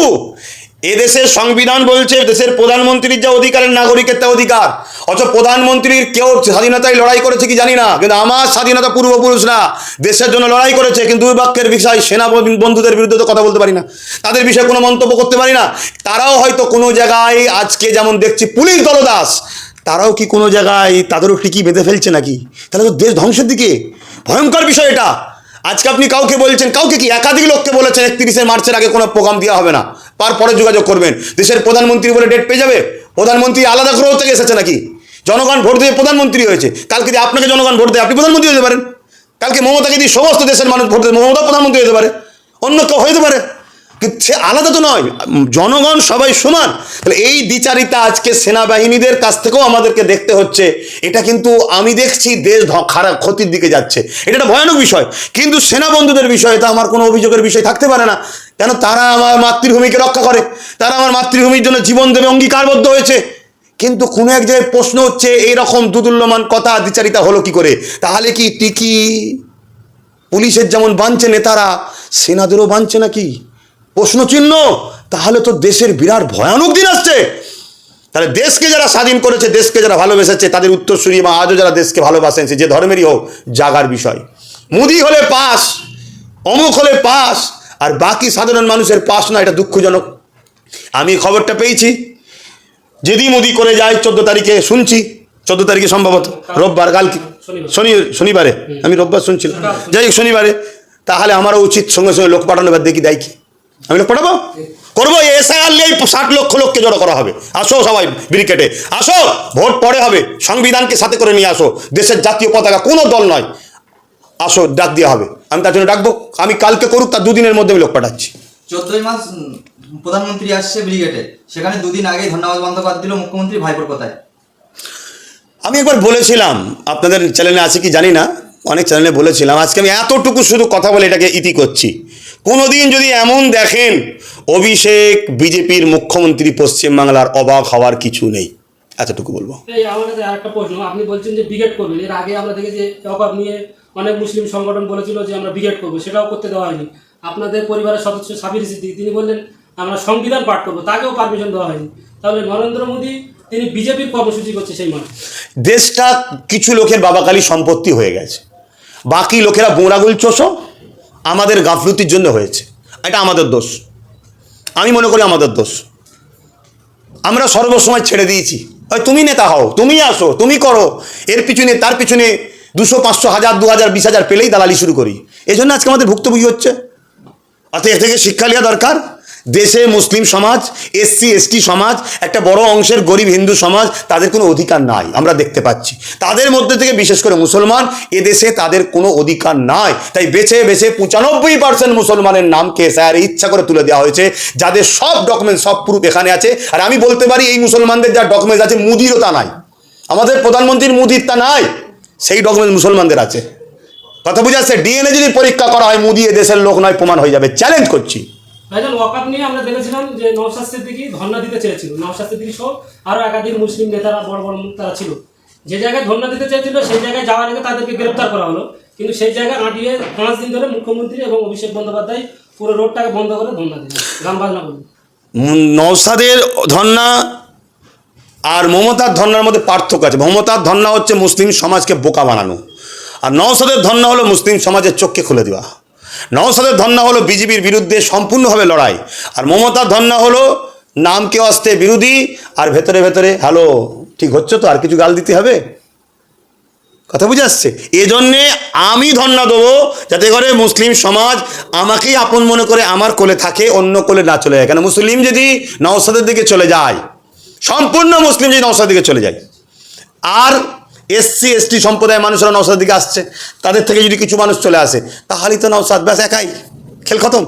চক্ষু। এদেশের সংবিধান বলছে দেশের প্রধানমন্ত্রীর যা অধিকারের নাগরিকের তা অধিকার, অথচ প্রধানমন্ত্রীর কেউ স্বাধীনতায় লড়াই করেছে কি জানি না, কিন্তু আমার স্বাধীনতা পূর্বপুরুষরা দেশের জন্য লড়াই করেছে। কিন্তু দুর্ভাগ্যের বিষয় সেনা বন্ধুদের বিরুদ্ধে তো কথা বলতে পারি না, তাদের বিষয়ে কোনো মন্তব্য করতে পারি না। তারাও হয়তো কোনো জায়গায় আজকে যেমন দেখছি পুলিশ দলদাস, তারাও কি কোনো জায়গায় তাদেরও টিকি বেঁধে ফেলছে নাকি? তাহলে তো দেশ ধ্বংসের দিকে, ভয়ঙ্কর বিষয় এটা। আজকে আপনি কাউকে বলছেন, কাউকে কি একাধিক লোককে বলেছেন 31শে মার্চের আগে কোনো প্রোগ্রাম দেওয়া হবে না, পরে যোগাযোগ করবেন। দেশের প্রধানমন্ত্রী বলে ডেট পেয়ে যাবে? প্রধানমন্ত্রী আলাদা গ্রহ থেকে এসেছে নাকি? জনগণ ভোট দিয়ে প্রধানমন্ত্রী হয়েছে। কালকে যদি আপনাকে জনগণ ভোট দেয় আপনি প্রধানমন্ত্রী হতে পারেন। কালকে মমতাকে যদি সমস্ত দেশের মানুষ ভোট দেয় মমতা প্রধানমন্ত্রী হতে পারে, অন্য কেউ হতে পারে, কিন্তু সে আলাদা তো নয়। জনগণ সবাই সমান। তাহলে এই দ্বিচারিতা আজকে সেনাবাহিনীদের কাছ থেকেও আমাদেরকে দেখতে হচ্ছে। এটা কিন্তু আমি দেখছি দেশ খারাপ ক্ষতির দিকে যাচ্ছে, এটা একটা ভয়ানক বিষয়। কিন্তু সেনা বন্ধুদের বিষয়ে তো আমার কোনো অভিযোগের বিষয় থাকতে পারে না, কেন তারা আমার মাতৃভূমিকে রক্ষা করে, তারা আমার মাতৃভূমির জন্য জীবন দেবে অঙ্গীকারবদ্ধ হয়েছে। কিন্তু কোনো এক জায়গায় প্রশ্ন হচ্ছে এইরকম দুদুল্যমান কথা দ্বিচারিতা হলো কি করে? তাহলে কি টিকি পুলিশের যেমন বাঁধছে নেতারা, সেনাদেরও বাঁধছে নাকি? প্রশ্নচিহ্ন। তাহলে তো দেশের বিরাট ভয়ানক দিন আসছে। তাহলে দেশকে যারা স্বাধীন করেছে, দেশকে যারা ভালোবেসেছে, তাদের উত্তরসূরি বা আজও যারা দেশকে ভালোবাসেন, সে যে ধর্মেরই হোক, জাগার বিষয়। মোদি হলে পাস, অমুক হলে পাস, আর বাকি সাধারণ মানুষের পাস না, এটা দুঃখজনক। আমি খবরটা পেয়েছি, যেদি মোদি করে যায় 14 তারিখে, শুনছি 14 তারিখে সম্ভবত রোববার, কালকে শনিবারে, আমি রোববার শুনছিলাম, যাই হোক শনিবারে। তাহলে আমারও উচিত সঙ্গে সঙ্গে লোক পাঠানো, এবার দেখি দেয় কি, আমি লোক পাঠাবো, করবো। এসআইআর নিয়ে 60 লক্ষ লোককে জড়ো করা হবে। আসো সবাই ব্রিকেটে আসো, ভোট পরে হবে, সংবিধানকে সাথে করে নিয়ে আসো, দেশের জাতীয় পতাকা, কোনো দল নয়, আসো, ডাক দেওয়া হবে। আমি তার জন্য ডাকবো, আমি কালকে করুক, তার 2 দিনের মধ্যে আমি লোক পাঠাচ্ছি। 14ই মার্চ প্রধানমন্ত্রী আসছে ব্রিগেডে, সেখানে 2 দিন আগেই ধন্যবাদ বন্দ্যোপাধ্যায় দিল মুখ্যমন্ত্রী ভাইপোর কথায়। আমি একবার বলেছিলাম, আপনাদের চ্যানেলে আছে কি জানি না, অনেক চ্যানেলে বলেছিলাম। আজকে আমি এতটুকু শুধু কথা বলে এটাকে ইতি করছি। কোনোদিন যদি এমন দেখেন অভিষেক বিজেপির মুখ্যমন্ত্রী পশ্চিমবাংলার, অবাক হওয়ার কিছু নেই, এতটুকু বলবো। এই আমাদের আরেকটা প্রশ্ন, আপনি বলছেন যে ব্রিগেড করবেন, এর আগে আমরা দেখি যে অবাক নিয়ে অনেক মুসলিম সংগঠন বলেছিল যে আমরা ব্রিগেড করবো, সেটাও করতে দেওয়া হয়নি। আপনাদের পরিবারের সদস্য সাবির সিদ্দিকী তিনি বললেন আমরা সংবিধান পাঠ করবো, তাকেও পারমিশন দেওয়া হয়নি। তাহলে নরেন্দ্র মোদী তিনি বিজেপির কর্মসূচি করছে সেই মানে। দেশটা কিছু লোকের বাবাকালী সম্পত্তি হয়ে গেছে, বাকি লোকেরা বোঁড়াগুল চোষো, আমাদের গাফলুতির জন্য হয়েছে। এটা আমাদের দোষ, আমি মনে করি আমাদের দোষ। আমরা সর্বসময় ছেড়ে দিয়েছি, ওই তুমি নেতা হও, তুমি আসো, তুমি করো, এর পিছনে তার পিছনে 200, 500, 1000, 2000, 20,000 পেলেই দালালি শুরু করি। এই জন্য আজকে আমাদের ভুক্তভোগী হচ্ছে। অর্থাৎ এ থেকে শিক্ষা নেওয়া দরকার। দেশে মুসলিম সমাজ, SC ST সমাজ, একটা বড় অংশের গরিব হিন্দু সমাজ, তাদের কোনো অধিকার নাই, আমরা দেখতে পাচ্ছি। তাদের মধ্যে থেকে বিশেষ করে মুসলমান, এদেশে তাদের কোনো অধিকার নাই। তাই বেছে বেছে 95% মুসলমানের নামকে স্যার ইচ্ছা করে তুলে দেওয়া হয়েছে, যাদের সব ডকুমেন্ট, সব প্রুফ এখানে আছে। আর আমি বলতে পারি এই মুসলমানদের যা ডকুমেন্টস আছে, মুদিরও তা নাই, আমাদের প্রধানমন্ত্রীর মুদির তা নাই, সেই ডকুমেন্ট মুসলমানদের আছে। কথা বুঝে আসছে? DNA যদি পরীক্ষা করা হয়, মুদি এ দেশের লোক নয়, প্রমাণ হয়ে যাবে। চ্যালেঞ্জ করছি। ভাইজান, ওয়াকআপ নিয়ে আমরা দেখেছিলাম যে নওশাদ সিদ্দিকী ধর্ণা দিতে চেয়েছিল, নওশাদ সিদ্দিকী সহ আরও একাধিক মুসলিম নেতারা, বড় বড় তারা ছিল, যে জায়গায় ধর্ণা দিতে চেয়েছিল সেই জায়গায় যাওয়ার আগে তাদেরকে গ্রেপ্তার করা হলো। কিন্তু সেই জায়গায় আঁটিয়ে 5 দিন ধরে মুখ্যমন্ত্রী এবং অভিষেক বন্দ্যোপাধ্যায় পুরো রোডটাকে বন্ধ করে ধর্ণা দিল, গান বাজনা করল। নওশাদের ধর্ণা আর মমতার ধর্ণার মধ্যে পার্থক্য আছে। মমতার ধর্ণা হচ্ছে মুসলিম সমাজকে বোকা বানানো, আর নওশাদের ধর্ণা হলো মুসলিম সমাজের চোখকে খুলে দেওয়া। নওশাদের ধর্ণা হলো বিজেপির বিরুদ্ধে সম্পূর্ণভাবে লড়াই, আর মমতার ধর্ণা হলো নামকে আসতে বিরোধী, আর ভেতরে ভেতরে হ্যালো ঠিক হচ্ছে তো, আর কিছু গাল দিতে হবে। কথা বুঝে আসছে? এজন্যে আমি ধর্ণা দেবো যাতে করে মুসলিম সমাজ আমাকেই আপন মনে করে আমার কোলে থাকে, অন্য কোলে না চলে যায়। কেন মুসলিম যদি নওশাদের দিকে চলে যায়, সম্পূর্ণ মুসলিম যদি নওশাদের দিকে চলে যায়, আর SC ST সম্প্রদায়ের মানুষরা নওশাদের দিকে আসছে, তাদের থেকে যদি কিছু মানুষ চলে আসে, তাহলেই তো নওশাদ ব্যাস একাই, খেল খতম।